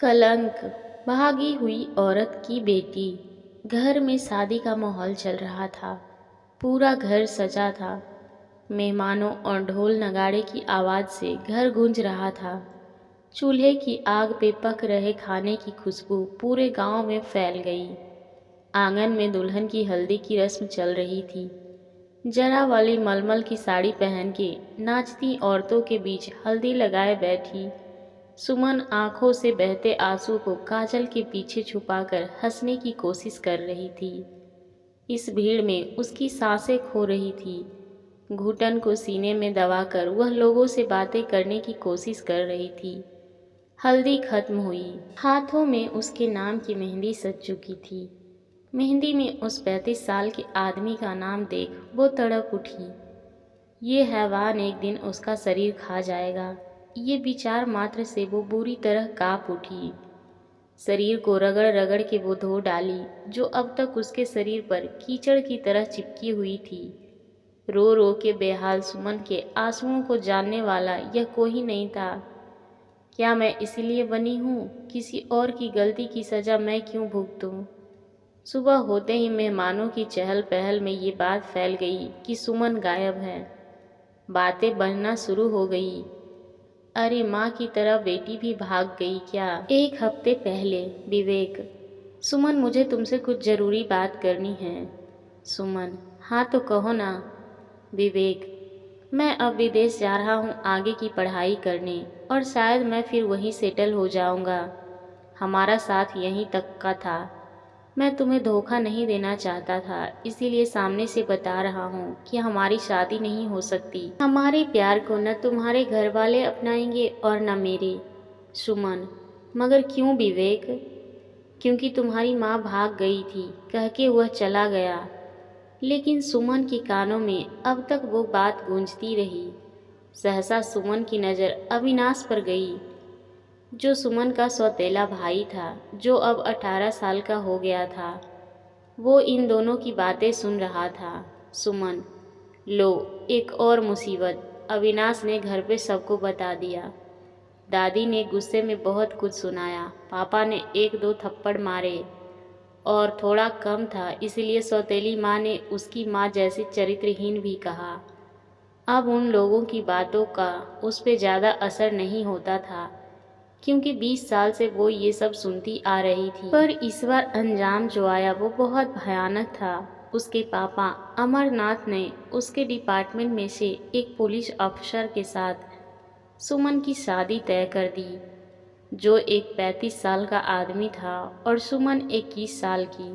कलंक। भागी हुई औरत की बेटी। घर में शादी का माहौल चल रहा था। पूरा घर सजा था। मेहमानों और ढोल नगाड़े की आवाज़ से घर गूंज रहा था। चूल्हे की आग पे पक रहे खाने की खुशबू पूरे गांव में फैल गई। आंगन में दुल्हन की हल्दी की रस्म चल रही थी। जरा वाली मलमल की साड़ी पहन के नाचती औरतों के बीच हल्दी लगाए बैठी सुमन आंखों से बहते आंसू को काजल के पीछे छुपाकर हंसने की कोशिश कर रही थी। इस भीड़ में उसकी सांसें खो रही थी। घुटन को सीने में दबाकर वह लोगों से बातें करने की कोशिश कर रही थी। हल्दी खत्म हुई। हाथों में उसके नाम की मेहंदी सज चुकी थी। मेहंदी में उस 35 साल के आदमी का नाम देख वो तड़प उठी। ये हैवान एक दिन उसका शरीर खा जाएगा। ये विचार मात्र से वो बुरी तरह काँप उठी। शरीर को रगड़ रगड़ के वो धो डाली जो अब तक उसके शरीर पर कीचड़ की तरह चिपकी हुई थी। रो रो के बेहाल सुमन के आंसुओं को जानने वाला यह कोई नहीं था। क्या मैं इसीलिए बनी हूँ? किसी और की गलती की सज़ा मैं क्यों भुगतूँ? सुबह होते ही मेहमानों की चहल पहल में ये बात फैल गई कि सुमन गायब है। बातें बढ़ना शुरू हो गई। अरे माँ की तरह बेटी भी भाग गई क्या? एक हफ्ते पहले विवेक। सुमन, मुझे तुमसे कुछ ज़रूरी बात करनी है। सुमन, हाँ तो कहो ना। विवेक, मैं अब विदेश जा रहा हूँ आगे की पढ़ाई करने और शायद मैं फिर वहीं सेटल हो जाऊँगा। हमारा साथ यहीं तक का था। मैं तुम्हें धोखा नहीं देना चाहता था, इसीलिए सामने से बता रहा हूँ कि हमारी शादी नहीं हो सकती। हमारे प्यार को न तुम्हारे घर वाले अपनाएंगे और न मेरे। सुमन, मगर क्यों विवेक? क्योंकि तुम्हारी माँ भाग गई थी कह के वह चला गया। लेकिन सुमन के कानों में अब तक वो बात गूंजती रही। सहसा सुमन की नज़र अविनाश पर गई, जो सुमन का सौतेला भाई था, जो अब 18 साल का हो गया था। वो इन दोनों की बातें सुन रहा था। सुमन, लो एक और मुसीबत। अविनाश ने घर पे सबको बता दिया। दादी ने गुस्से में बहुत कुछ सुनाया। पापा ने 1-2 थप्पड़ मारे और थोड़ा कम था, इसलिए सौतेली माँ ने उसकी माँ जैसी चरित्रहीन भी कहा। अब उन लोगों की बातों का उस पे ज़्यादा असर नहीं होता था, क्योंकि 20 साल से वो ये सब सुनती आ रही थी। पर इस बार अंजाम जो आया वो बहुत भयानक था। उसके पापा अमरनाथ ने उसके डिपार्टमेंट में से एक पुलिस अफसर के साथ सुमन की शादी तय कर दी, जो एक 35 साल का आदमी था और सुमन 21 साल की।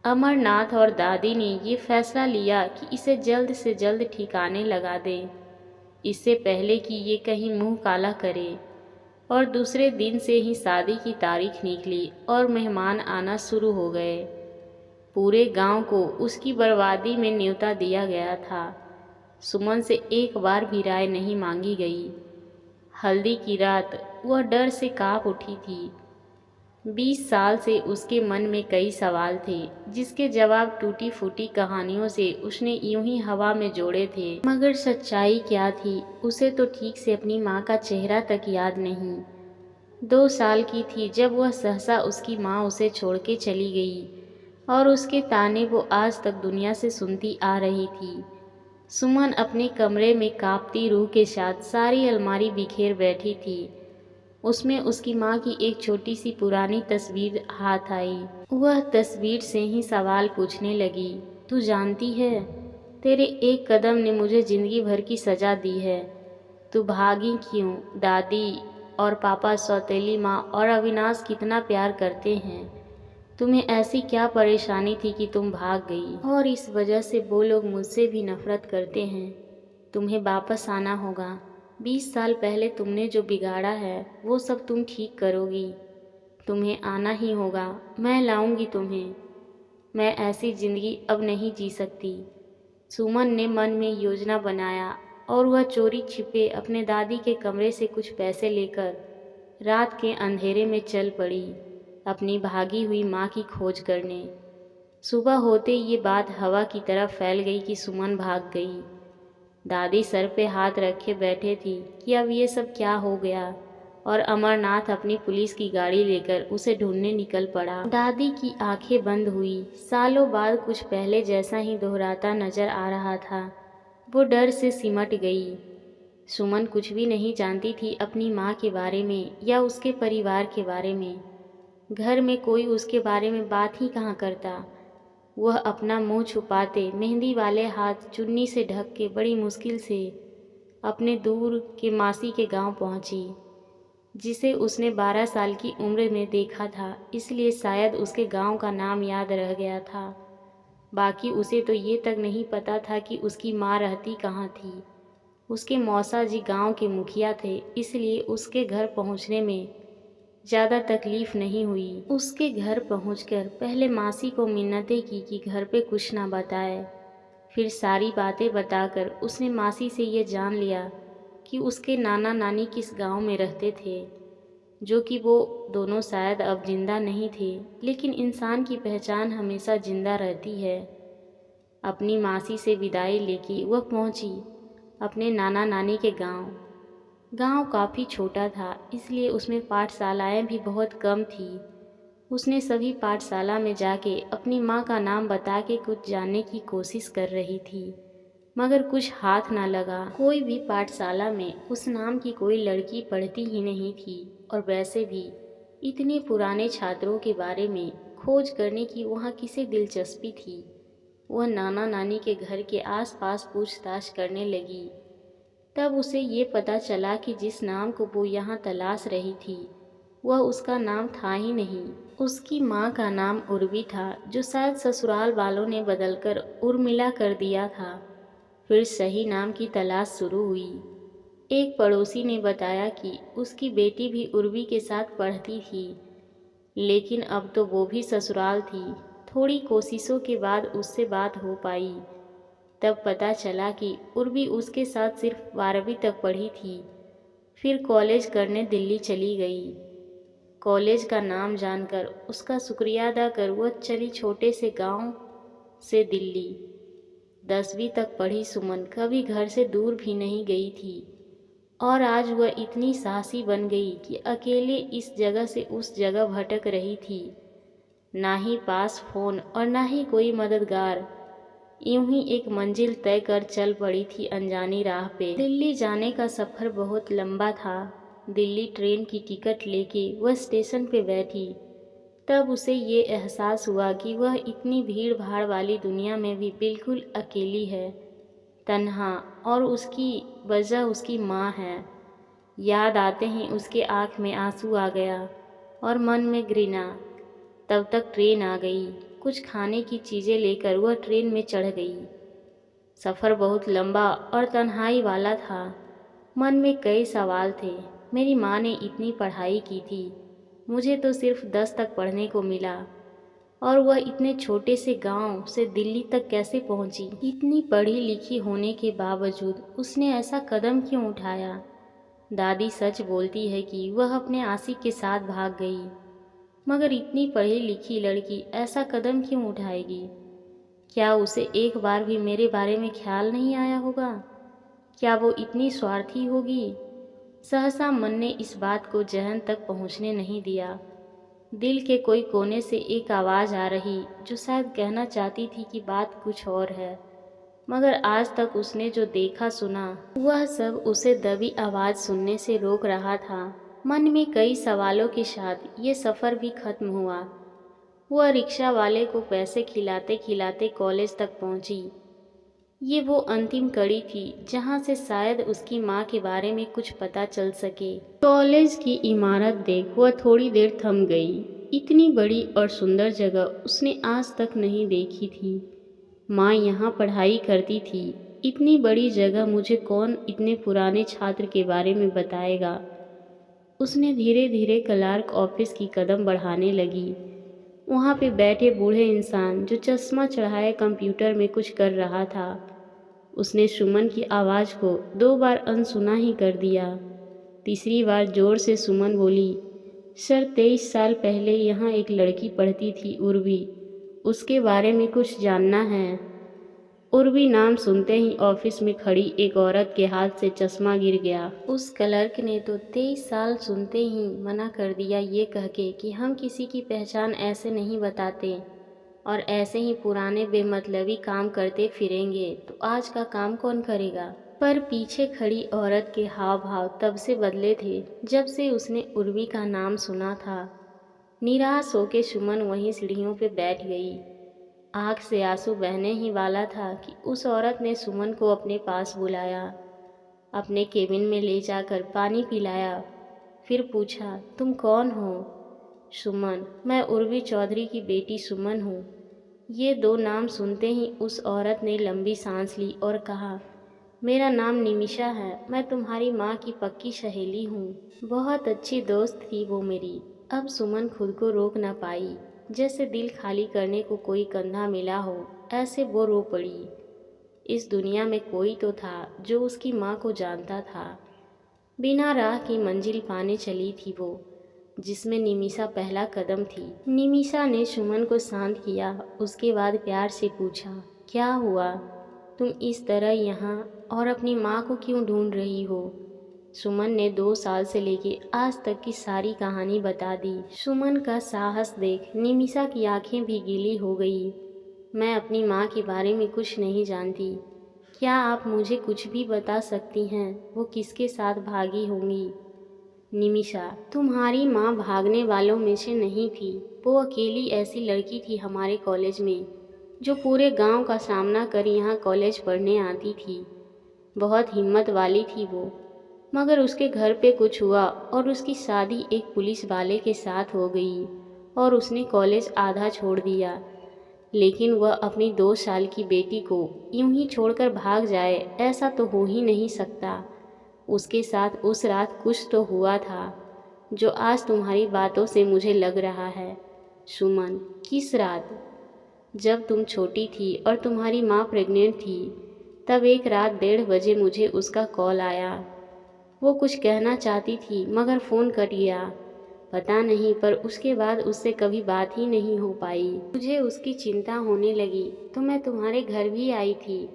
अमरनाथ और दादी ने ये फैसला लिया कि इसे जल्द से जल्द ठिकाने लगा दे, इससे पहले कि ये कहीं मुंह काला करे। और दूसरे दिन से ही शादी की तारीख निकली और मेहमान आना शुरू हो गए। पूरे गांव को उसकी बर्बादी में न्योता दिया गया था। सुमन से एक बार भी राय नहीं मांगी गई। हल्दी की रात वह डर से कांप उठी थी। 20 साल से उसके मन में कई सवाल थे, जिसके जवाब टूटी फूटी कहानियों से उसने यूं ही हवा में जोड़े थे। मगर सच्चाई क्या थी, उसे तो ठीक से अपनी माँ का चेहरा तक याद नहीं। 2 साल की थी जब वह सहसा उसकी माँ उसे छोड़ के चली गई, और उसके ताने वो आज तक दुनिया से सुनती आ रही थी। सुमन अपने कमरे में कांपती रूह के साथ सारी अलमारी बिखेर बैठी थी। उसमें उसकी माँ की एक छोटी सी पुरानी तस्वीर हाथ आई। वह तस्वीर से ही सवाल पूछने लगी, तू जानती है, तेरे एक कदम ने मुझे जिंदगी भर की सज़ा दी है। तू भागी क्यों? दादी और पापा, सौतेली माँ और अविनाश कितना प्यार करते हैं। तुम्हें ऐसी क्या परेशानी थी कि तुम भाग गई? और इस वजह से वो लोग मुझसे भी नफरत करते हैं। तुम्हें वापस आना होगा। 20 साल पहले तुमने जो बिगाड़ा है वो सब तुम ठीक करोगी। तुम्हें आना ही होगा। मैं लाऊंगी तुम्हें। मैं ऐसी ज़िंदगी अब नहीं जी सकती। सुमन ने मन में योजना बनाया और वह चोरी छिपे अपने दादी के कमरे से कुछ पैसे लेकर रात के अंधेरे में चल पड़ी अपनी भागी हुई माँ की खोज करने। सुबह होते ये बात हवा की तरह फैल गई कि सुमन भाग गई। दादी सर पे हाथ रखे बैठे थी कि अब ये सब क्या हो गया। और अमरनाथ अपनी पुलिस की गाड़ी लेकर उसे ढूंढने निकल पड़ा। दादी की आंखें बंद हुई। सालों बाद कुछ पहले जैसा ही दोहराता नजर आ रहा था। वो डर से सिमट गई। सुमन कुछ भी नहीं जानती थी अपनी माँ के बारे में या उसके परिवार के बारे में। घर में कोई उसके बारे में बात ही कहाँ करता। वह अपना मुंह छुपाते, मेहंदी वाले हाथ चुन्नी से ढक के बड़ी मुश्किल से अपने दूर के मासी के गांव पहुंची, जिसे उसने 12 साल की उम्र में देखा था, इसलिए शायद उसके गांव का नाम याद रह गया था। बाकी उसे तो ये तक नहीं पता था कि उसकी माँ रहती कहाँ थी। उसके मौसा जी गांव के मुखिया थे, इसलिए उसके घर पहुंचने में ज़्यादा तकलीफ नहीं हुई। उसके घर पहुंचकर पहले मासी को मिन्नतें की कि घर पे कुछ ना बताए। फिर सारी बातें बताकर उसने मासी से ये जान लिया कि उसके नाना नानी किस गांव में रहते थे, जो कि वो दोनों शायद अब जिंदा नहीं थे, लेकिन इंसान की पहचान हमेशा जिंदा रहती है। अपनी मासी से विदाई लेके वह पहुंची अपने नाना नानी के गांव। गांव काफ़ी छोटा था, इसलिए उसमें पाठशालाएं भी बहुत कम थी। उसने सभी पाठशाला में जाके अपनी माँ का नाम बता के कुछ जानने की कोशिश कर रही थी, मगर कुछ हाथ ना लगा। कोई भी पाठशाला में उस नाम की कोई लड़की पढ़ती ही नहीं थी, और वैसे भी इतने पुराने छात्रों के बारे में खोज करने की वहाँ किसे दिलचस्पी थी। वह नाना नानी के घर के आसपास पूछताछ करने लगी। तब उसे ये पता चला कि जिस नाम को वो यहाँ तलाश रही थी वह उसका नाम था ही नहीं। उसकी माँ का नाम उर्वी था, जो शायद ससुराल वालों ने बदलकर उर्मिला कर दिया था। फिर सही नाम की तलाश शुरू हुई। एक पड़ोसी ने बताया कि उसकी बेटी भी उर्वी के साथ पढ़ती थी, लेकिन अब तो वो भी ससुराल थी। थोड़ी कोशिशों के बाद उससे बात हो पाई। तब पता चला कि उर्वी उसके साथ सिर्फ 12वीं तक पढ़ी थी, फिर कॉलेज करने दिल्ली चली गई। कॉलेज का नाम जानकर उसका शुक्रिया अदा कर वह चली छोटे से गांव से दिल्ली। 10वीं तक पढ़ी सुमन कभी घर से दूर भी नहीं गई थी, और आज वह इतनी साहसी बन गई कि अकेले इस जगह से उस जगह भटक रही थी। ना ही पास फोन और ना ही कोई मददगार। यूं ही एक मंजिल तय कर चल पड़ी थी अनजानी राह पे। दिल्ली जाने का सफ़र बहुत लंबा था। दिल्ली ट्रेन की टिकट लेके वह स्टेशन पे बैठी। तब उसे ये एहसास हुआ कि वह इतनी भीड़ भाड़ वाली दुनिया में भी बिल्कुल अकेली है, तन्हा, और उसकी वजह उसकी माँ है। याद आते ही उसके आँख में आंसू आ गया और मन में घृणा। तब तक ट्रेन आ गई। कुछ खाने की चीज़ें लेकर वह ट्रेन में चढ़ गई। सफ़र बहुत लंबा और तन्हाई वाला था। मन में कई सवाल थे। मेरी माँ ने इतनी पढ़ाई की थी, मुझे तो सिर्फ 10 तक पढ़ने को मिला, और वह इतने छोटे से गांव से दिल्ली तक कैसे पहुंची। इतनी पढ़ी लिखी होने के बावजूद उसने ऐसा कदम क्यों उठाया। दादी सच बोलती है कि वह अपने आशिक के साथ भाग गई, मगर इतनी पढ़ी लिखी लड़की ऐसा कदम क्यों उठाएगी। क्या उसे एक बार भी मेरे बारे में ख्याल नहीं आया होगा। क्या वो इतनी स्वार्थी होगी। सहसा मन ने इस बात को जहन तक पहुंचने नहीं दिया। दिल के कोई कोने से एक आवाज़ आ रही जो शायद कहना चाहती थी कि बात कुछ और है, मगर आज तक उसने जो देखा सुना वह सब उसे दबी आवाज़ सुनने से रोक रहा था। मन में कई सवालों के साथ ये सफ़र भी खत्म हुआ। वह रिक्शा वाले को पैसे खिलाते खिलाते कॉलेज तक पहुंची। ये वो अंतिम कड़ी थी जहां से शायद उसकी माँ के बारे में कुछ पता चल सके। कॉलेज की इमारत देख वह थोड़ी देर थम गई। इतनी बड़ी और सुंदर जगह उसने आज तक नहीं देखी थी। माँ यहाँ पढ़ाई करती थी। इतनी बड़ी जगह मुझे कौन इतने पुराने छात्र के बारे में बताएगा। उसने धीरे धीरे क्लार्क ऑफिस की कदम बढ़ाने लगी। वहाँ पे बैठे बूढ़े इंसान जो चश्मा चढ़ाए कंप्यूटर में कुछ कर रहा था। उसने सुमन की आवाज़ को 2 बार अनसुना ही कर दिया। तीसरी बार जोर से सुमन बोली, सर 23 साल पहले यहाँ एक लड़की पढ़ती थी उर्वी, उसके बारे में कुछ जानना है। उर्वी नाम सुनते ही ऑफिस में खड़ी एक औरत के हाथ से चश्मा गिर गया। उस क्लर्क ने तो 23 साल सुनते ही मना कर दिया, ये कह के कि हम किसी की पहचान ऐसे नहीं बताते और ऐसे ही पुराने बेमतलबी काम करते फिरेंगे तो आज का काम कौन करेगा। पर पीछे खड़ी औरत के हाव भाव तब से बदले थे जब से उसने उर्वी का नाम सुना था। निराश होके सुमन वहीं सीढ़ियों पे बैठ गई। आँख से आंसू बहने ही वाला था कि उस औरत ने सुमन को अपने पास बुलाया, अपने केबिन में ले जाकर पानी पिलाया, फिर पूछा, तुम कौन हो? सुमन, मैं उर्वी चौधरी की बेटी सुमन हूँ। ये दो नाम सुनते ही उस औरत ने लंबी सांस ली और कहा, मेरा नाम निमिषा है, मैं तुम्हारी माँ की पक्की सहेली हूँ। बहुत अच्छी दोस्त थी वो मेरी। अब सुमन खुद को रोक न पाई, जैसे दिल खाली करने को कोई कंधा मिला हो, ऐसे वो रो पड़ी। इस दुनिया में कोई तो था जो उसकी माँ को जानता था। बिना राह की मंजिल पाने चली थी वो, जिसमें निमिषा पहला कदम थी। निमिषा ने सुमन को शांत किया, उसके बाद प्यार से पूछा, क्या हुआ? तुम इस तरह यहाँ और अपनी माँ को क्यों ढूंढ रही हो? सुमन ने 2 साल से लेके आज तक की सारी कहानी बता दी। सुमन का साहस देख निमिषा की आंखें भी गीली हो गई। मैं अपनी माँ के बारे में कुछ नहीं जानती। क्या आप मुझे कुछ भी बता सकती हैं? वो किसके साथ भागी होंगी? निमिषा, तुम्हारी माँ भागने वालों में से नहीं थी। वो अकेली ऐसी लड़की थी हमारे कॉलेज में जो पूरे गांव का सामना कर यहाँ कॉलेज पढ़ने आती थी। बहुत हिम्मत वाली थी वो, मगर उसके घर पे कुछ हुआ और उसकी शादी एक पुलिस वाले के साथ हो गई और उसने कॉलेज आधा छोड़ दिया। लेकिन वह अपनी 2 साल की बेटी को यूं ही छोड़कर भाग जाए, ऐसा तो हो ही नहीं सकता। उसके साथ उस रात कुछ तो हुआ था जो आज तुम्हारी बातों से मुझे लग रहा है। सुमन, किस रात? जब तुम छोटी थी और तुम्हारी माँ प्रेग्नेंट थी, तब एक रात 1:30 बजे मुझे उसका कॉल आया। वो कुछ कहना चाहती थी मगर फ़ोन कट गया। पता नहीं, पर उसके बाद उससे कभी बात ही नहीं हो पाई। मुझे उसकी चिंता होने लगी तो मैं तुम्हारे घर भी आई थी,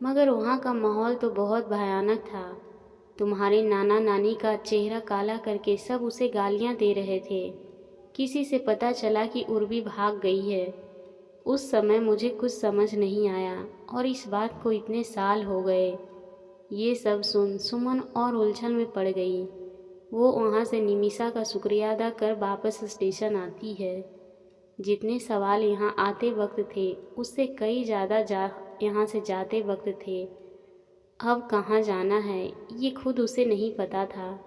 मगर वहाँ का माहौल तो बहुत भयानक था। तुम्हारे नाना नानी का चेहरा काला करके सब उसे गालियाँ दे रहे थे। किसी से पता चला कि उर्वी भाग गई है। उस समय मुझे कुछ समझ नहीं आया और इस बात को इतने साल हो गए। ये सब सुन सुमन और उलझन में पड़ गई। वो वहाँ से निमिषा का शुक्रिया अदा कर वापस स्टेशन आती है। जितने सवाल यहाँ आते वक्त थे उससे कई ज़्यादा यहाँ से जाते वक्त थे। अब कहाँ जाना है ये खुद उसे नहीं पता था।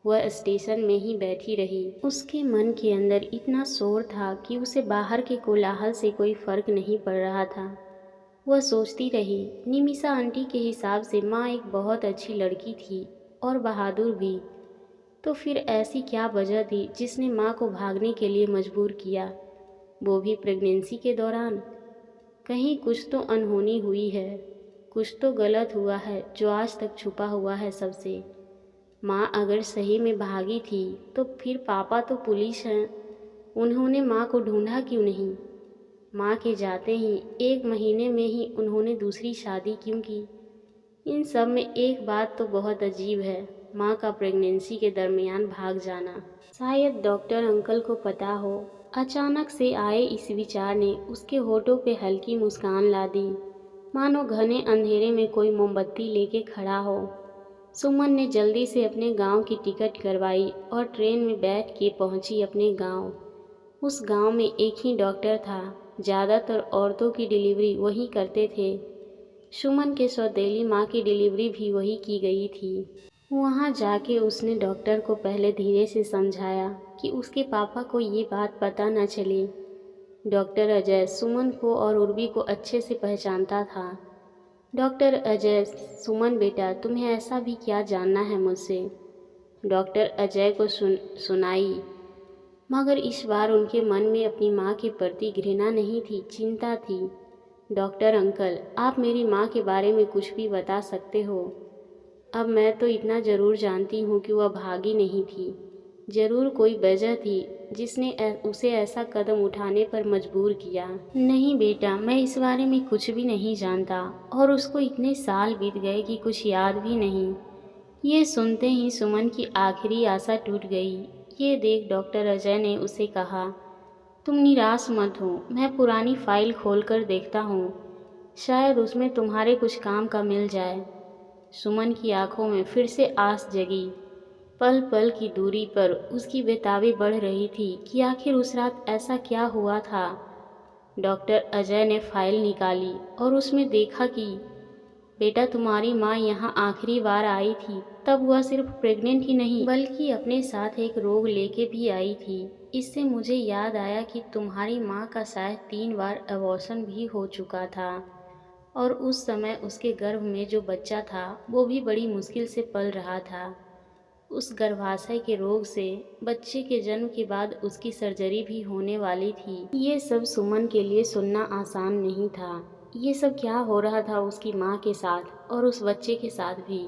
वह स्टेशन में ही बैठी रही। उसके मन के अंदर इतना शोर था कि उसे बाहर के कोलाहल से कोई फर्क नहीं पड़ रहा था। वह सोचती रही, निमिषा आंटी के हिसाब से माँ एक बहुत अच्छी लड़की थी और बहादुर भी। तो फिर ऐसी क्या वजह थी जिसने माँ को भागने के लिए मजबूर किया, वो भी प्रेगनेंसी के दौरान? कहीं कुछ तो अनहोनी हुई है, कुछ तो गलत हुआ है जो आज तक छुपा हुआ है सबसे। माँ अगर सही में भागी थी तो फिर पापा तो पुलिस हैं, उन्होंने माँ को ढूंढा क्यों नहीं? माँ के जाते ही 1 महीने में ही उन्होंने दूसरी शादी क्यों की? इन सब में एक बात तो बहुत अजीब है, माँ का प्रेगनेंसी के दरमियान भाग जाना। शायद डॉक्टर अंकल को पता हो। अचानक से आए इस विचार ने उसके होठों पे हल्की मुस्कान ला दी, मानो घने अंधेरे में कोई मोमबत्ती लेके खड़ा हो। सुमन ने जल्दी से अपने गांव की टिकट करवाई और ट्रेन में बैठ के पहुंची अपने गांव। उस गांव में एक ही डॉक्टर था, ज़्यादातर औरतों की डिलीवरी वही करते थे। सुमन के सौतेली माँ की डिलीवरी भी वही की गई थी। वहाँ जाके उसने डॉक्टर को पहले धीरे से समझाया कि उसके पापा को ये बात पता न चले। डॉक्टर अजय सुमन को और उर्वी को अच्छे से पहचानता था। डॉक्टर अजय, सुमन बेटा, तुम्हें ऐसा भी क्या जानना है मुझसे? डॉक्टर अजय को सुनाई, मगर इस बार उनके मन में अपनी माँ के प्रति घृणा नहीं थी, चिंता थी। डॉक्टर अंकल, आप मेरी माँ के बारे में कुछ भी बता सकते हो? अब मैं तो इतना ज़रूर जानती हूँ कि वह भागी नहीं थी। ज़रूर कोई वजह थी, जिसने उसे ऐसा कदम उठाने पर मजबूर किया। नहीं बेटा, मैं इस बारे में कुछ भी नहीं जानता और उसको इतने साल बीत गए कि कुछ याद भी नहीं। ये सुनते ही सुमन की आखिरी आशा टूट गई। ये देख डॉक्टर अजय ने उसे कहा, तुम निराश मत हो, मैं पुरानी फाइल खोलकर देखता हूँ, शायद उसमें तुम्हारे कुछ काम का मिल जाए। सुमन की आंखों में फिर से आस जगी। पल पल की दूरी पर उसकी बेताबी बढ़ रही थी कि आखिर उस रात ऐसा क्या हुआ था। डॉक्टर अजय ने फाइल निकाली और उसमें देखा कि बेटा, तुम्हारी माँ यहाँ आखिरी बार आई थी तब वह सिर्फ प्रेग्नेंट ही नहीं बल्कि अपने साथ एक रोग लेके भी आई थी। इससे मुझे याद आया कि तुम्हारी माँ का शायद 3 बार अबॉर्शन भी हो चुका था और उस समय उसके गर्भ में जो बच्चा था वो भी बड़ी मुश्किल से पल रहा था। उस गर्भाशय के रोग से बच्चे के जन्म के बाद उसकी सर्जरी भी होने वाली थी। ये सब सुमन के लिए सुनना आसान नहीं था। ये सब क्या हो रहा था उसकी माँ के साथ और उस बच्चे के साथ भी।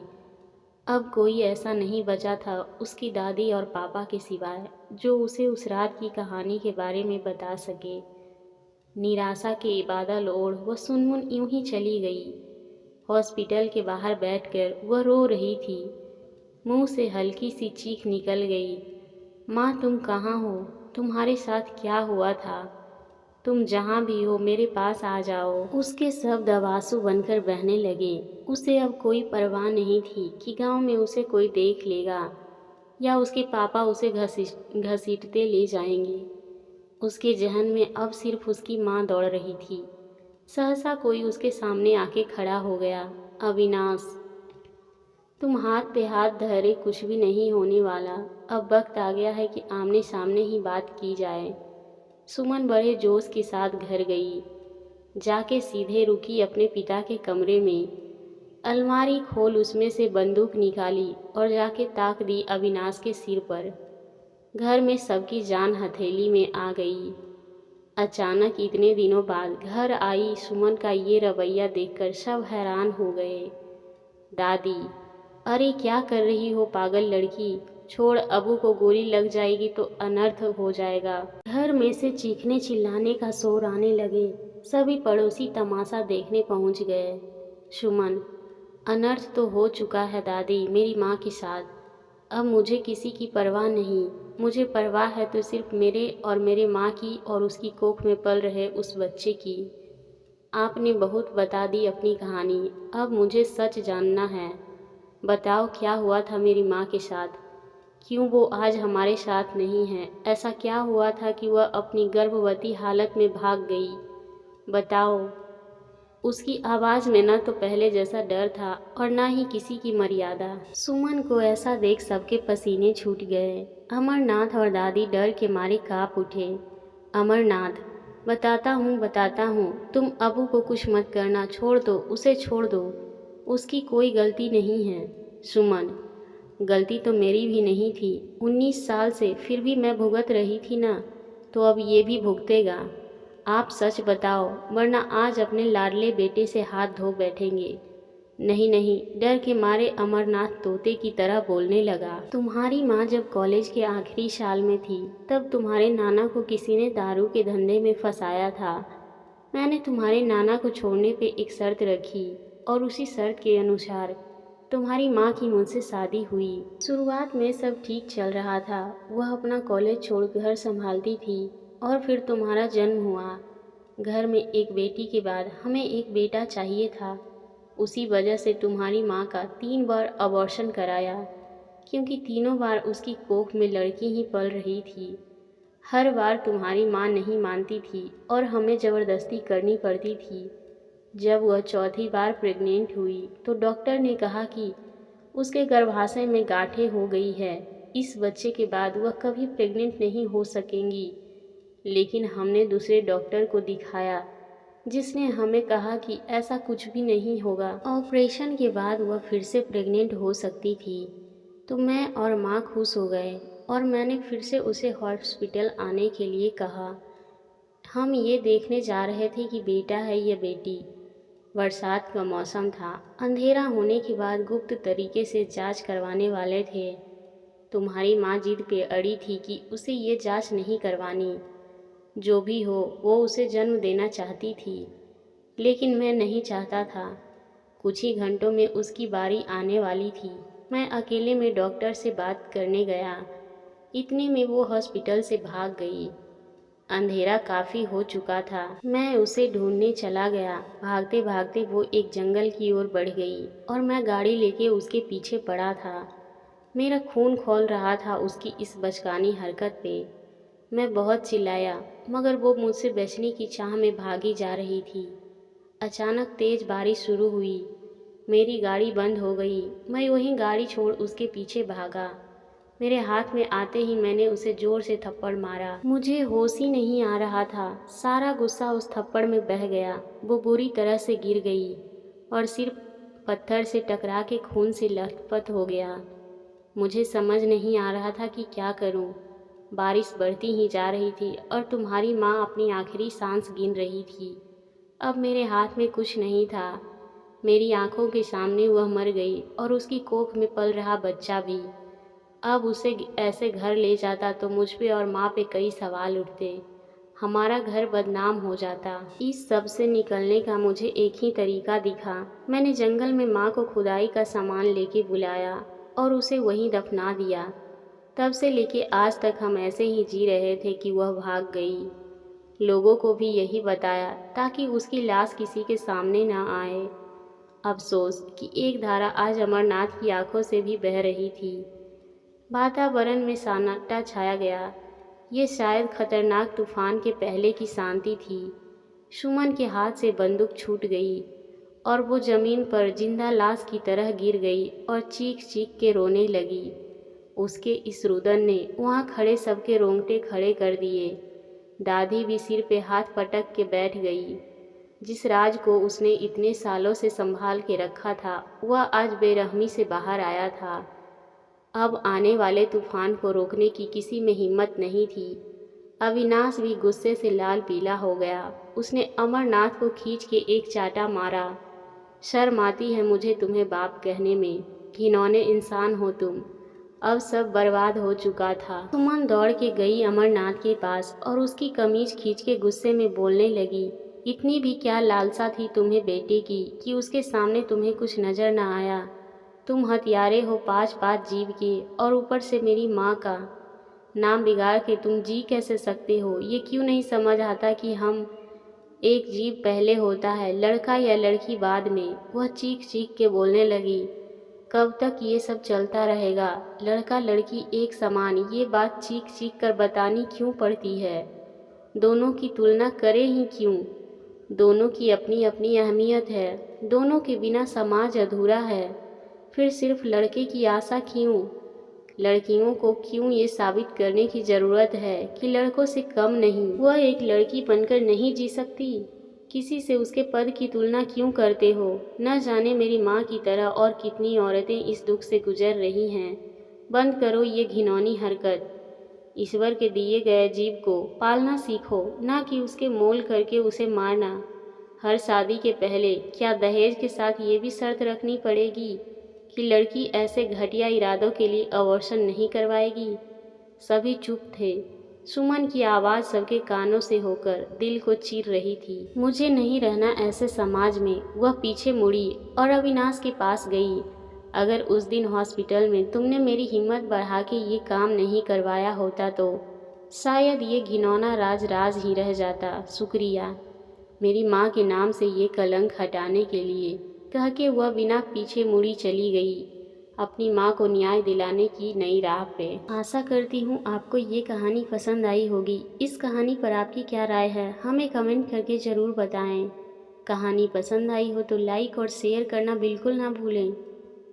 अब कोई ऐसा नहीं बचा था उसकी दादी और पापा के सिवाय जो उसे उस रात की कहानी के बारे में बता सके। निराशा के बादल ओढ़ वह सुनमुन यूं ही चली गई। हॉस्पिटल के बाहर बैठकर वह रो रही थी। मुंह से हल्की सी चीख निकल गई। माँ, तुम कहाँ हो? तुम्हारे साथ क्या हुआ था? तुम जहाँ भी हो मेरे पास आ जाओ। उसके शब्द अब आंसू बनकर बहने लगे। उसे अब कोई परवाह नहीं थी कि गांव में उसे कोई देख लेगा या उसके पापा उसे घसीटते ले जाएंगे। उसके जहन में अब सिर्फ उसकी माँ दौड़ रही थी। सहसा कोई उसके सामने आके खड़ा हो गया। अविनाश, तुम हाथ पे हाथ धरे कुछ भी नहीं होने वाला। अब वक्त आ गया है कि आमने सामने ही बात की जाए। सुमन बड़े जोश के साथ घर गई। जाके सीधे रुकी अपने पिता के कमरे में। अलमारी खोल उसमें से बंदूक निकाली और जाके ताक दी अविनाश के सिर पर। घर में सबकी जान हथेली में आ गई। अचानक इतने दिनों बाद घर आई सुमन का ये रवैया देखकर सब हैरान हो गए। दादी, अरे क्या कर रही हो पागल लड़की, छोड़, अबू को गोली लग जाएगी तो अनर्थ हो जाएगा। घर में से चीखने चिल्लाने का शोर आने लगे। सभी पड़ोसी तमाशा देखने पहुंच गए। सुमन, अनर्थ तो हो चुका है दादी मेरी माँ के साथ। अब मुझे किसी की परवाह नहीं। मुझे परवाह है तो सिर्फ मेरे और मेरे माँ की और उसकी कोख में पल रहे उस बच्चे की। आपने बहुत बता दी अपनी कहानी, अब मुझे सच जानना है। बताओ क्या हुआ था मेरी माँ के साथ? क्यों वो आज हमारे साथ नहीं है? ऐसा क्या हुआ था कि वह अपनी गर्भवती हालत में भाग गई? बताओ। उसकी आवाज़ में न तो पहले जैसा डर था और ना ही किसी की मर्यादा। सुमन को ऐसा देख सबके पसीने छूट गए। अमरनाथ और दादी डर के मारे काँप उठे। अमरनाथ, बताता हूँ, तुम अबू को कुछ मत करना, छोड़ दो उसे, छोड़ दो, उसकी कोई गलती नहीं है। सुमन, गलती तो मेरी भी नहीं थी। 19 साल से फिर भी मैं भुगत रही थी ना, तो अब ये भी भुगतेगा। आप सच बताओ वरना आज अपने लाडले बेटे से हाथ धो बैठेंगे। नहीं नहीं, डर के मारे अमरनाथ तोते की तरह बोलने लगा। तुम्हारी माँ जब कॉलेज के आखिरी साल में थी तब तुम्हारे नाना को किसी ने दारू के धंधे में फंसाया था। मैंने तुम्हारे नाना को छोड़ने पे एक शर्त रखी और उसी शर्त के अनुसार तुम्हारी माँ की मुझसे शादी हुई। शुरुआत में सब ठीक चल रहा था। वह अपना कॉलेज छोड़ घर संभालती थी और फिर तुम्हारा जन्म हुआ। घर में एक बेटी के बाद हमें एक बेटा चाहिए था। उसी वजह से तुम्हारी माँ का 3 बार अबॉर्शन कराया, क्योंकि तीनों बार उसकी कोख में लड़की ही पल रही थी। हर बार तुम्हारी माँ नहीं मानती थी और हमें ज़बरदस्ती करनी पड़ती थी। जब वह चौथी बार प्रेग्नेंट हुई तो डॉक्टर ने कहा कि उसके गर्भाशय में गांठें हो गई है। इस बच्चे के बाद वह कभी प्रेग्नेंट नहीं हो सकेंगी। लेकिन हमने दूसरे डॉक्टर को दिखाया जिसने हमें कहा कि ऐसा कुछ भी नहीं होगा। ऑपरेशन के बाद वह फिर से प्रेग्नेंट हो सकती थी। तो मैं और माँ खुश हो गए और मैंने फिर से उसे हॉस्पिटल आने के लिए कहा। हम ये देखने जा रहे थे कि बेटा है या बेटी। बरसात का मौसम था। अंधेरा होने के बाद गुप्त तरीके से जांच करवाने वाले थे। तुम्हारी माँ जिद पे अड़ी थी कि उसे ये जांच नहीं करवानी। जो भी हो, वो उसे जन्म देना चाहती थी, लेकिन मैं नहीं चाहता था। कुछ ही घंटों में उसकी बारी आने वाली थी। मैं अकेले में डॉक्टर से बात करने गया। इतने में वो हॉस्पिटल से भाग गई। अंधेरा काफ़ी हो चुका था। मैं उसे ढूंढने चला गया। भागते भागते वो एक जंगल की ओर बढ़ गई और मैं गाड़ी लेके उसके पीछे पड़ा था। मेरा खून खौल रहा था उसकी इस बचकानी हरकत पे। मैं बहुत चिल्लाया, मगर वो मुझसे बचने की चाह में भागी जा रही थी। अचानक तेज बारिश शुरू हुई। मेरी गाड़ी बंद हो गई। मैं वहीं गाड़ी छोड़ उसके पीछे भागा। मेरे हाथ में आते ही मैंने उसे जोर से थप्पड़ मारा। मुझे होश ही नहीं आ रहा था। सारा गुस्सा उस थप्पड़ में बह गया। वो बुरी तरह से गिर गई और सिर पत्थर से टकरा के खून से लथपथ हो गया। मुझे समझ नहीं आ रहा था कि क्या करूं। बारिश बढ़ती ही जा रही थी और तुम्हारी माँ अपनी आखिरी सांस गिन रही थी। अब मेरे हाथ में कुछ नहीं था। मेरी आंखों के सामने वह मर गई और उसकी कोख में पल रहा बच्चा भी। अब उसे ऐसे घर ले जाता तो मुझ पे और माँ पे कई सवाल उठते। हमारा घर बदनाम हो जाता। इस सब से निकलने का मुझे एक ही तरीका दिखा। मैंने जंगल में माँ को खुदाई का सामान लेके बुलाया और उसे वहीं दफना दिया। तब से लेके आज तक हम ऐसे ही जी रहे थे कि वह भाग गई। लोगों को भी यही बताया ताकि उसकी लाश किसी के सामने ना आए। अफसोस कि एक धारा आज अमरनाथ की आंखों से भी बह रही थी। वातावरण में सन्नाटा छाया गया। ये शायद खतरनाक तूफान के पहले की शांति थी। सुमन के हाथ से बंदूक छूट गई और वो जमीन पर जिंदा लाश की तरह गिर गई और चीख चीख के रोने लगी। उसके इस रुदन ने वहाँ खड़े सबके रोंगटे खड़े कर दिए। दादी भी सिर पे हाथ पटक के बैठ गई। जिस राज को उसने इतने सालों से संभाल के रखा था, वह आज बेरहमी से बाहर आया था। अब आने वाले तूफान को रोकने की किसी में हिम्मत नहीं थी। अविनाश भी गुस्से से लाल पीला हो गया। उसने अमरनाथ को खींच के एक चाटा मारा। शर्म आती है मुझे तुम्हें बाप कहने में। घिनौने इंसान हो तुम। अब सब बर्बाद हो चुका था। सुमन दौड़ के गई अमरनाथ के पास और उसकी कमीज खींच के गुस्से में बोलने लगी, इतनी भी क्या लालसा थी तुम्हें बेटे की कि उसके सामने तुम्हें कुछ नजर न आया। तुम हत्यारे हो 5-5 जीव के और ऊपर से मेरी माँ का नाम बिगाड़ के तुम जी कैसे सकते हो। ये क्यों नहीं समझ आता कि हम एक जीव पहले होता है, लड़का या लड़की बाद में। वह चीख चीख के बोलने लगी, कब तक ये सब चलता रहेगा। लड़का लड़की एक समान, ये बात चीख चीख कर बतानी क्यों पड़ती है। दोनों की तुलना करें ही क्यों। दोनों की अपनी अपनी अहमियत है। दोनों के बिना समाज अधूरा है। फिर सिर्फ लड़के की आशा क्यों। लड़कियों को क्यों ये साबित करने की ज़रूरत है कि लड़कों से कम नहीं। वह एक लड़की बनकर नहीं जी सकती। किसी से उसके पद की तुलना क्यों करते हो। न जाने मेरी माँ की तरह और कितनी औरतें इस दुख से गुजर रही हैं। बंद करो ये घिनौनी हरकत। ईश्वर के दिए गए जीव को पालना सीखो, ना कि उसके मोल करके उसे मारना। हर शादी के पहले क्या दहेज के साथ ये भी शर्त रखनी पड़ेगी कि लड़की ऐसे घटिया इरादों के लिए अबॉर्शन नहीं करवाएगी। सभी चुप थे। सुमन की आवाज़ सबके कानों से होकर दिल को चीर रही थी। मुझे नहीं रहना ऐसे समाज में। वह पीछे मुड़ी और अविनाश के पास गई। अगर उस दिन हॉस्पिटल में तुमने मेरी हिम्मत बढ़ा के ये काम नहीं करवाया होता तो शायद ये घिनौना राज राज ही रह जाता। शुक्रिया मेरी माँ के नाम से ये कलंक हटाने के लिए, कह के वह बिना पीछे मुड़ी चली गई अपनी माँ को न्याय दिलाने की नई राह पे। आशा करती हूँ आपको ये कहानी पसंद आई होगी। इस कहानी पर आपकी क्या राय है हमें कमेंट करके ज़रूर बताएं। कहानी पसंद आई हो तो लाइक और शेयर करना बिल्कुल ना भूलें।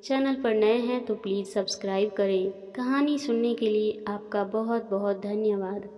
चैनल पर नए हैं तो प्लीज़ सब्सक्राइब करें। कहानी सुनने के लिए आपका बहुत बहुत धन्यवाद।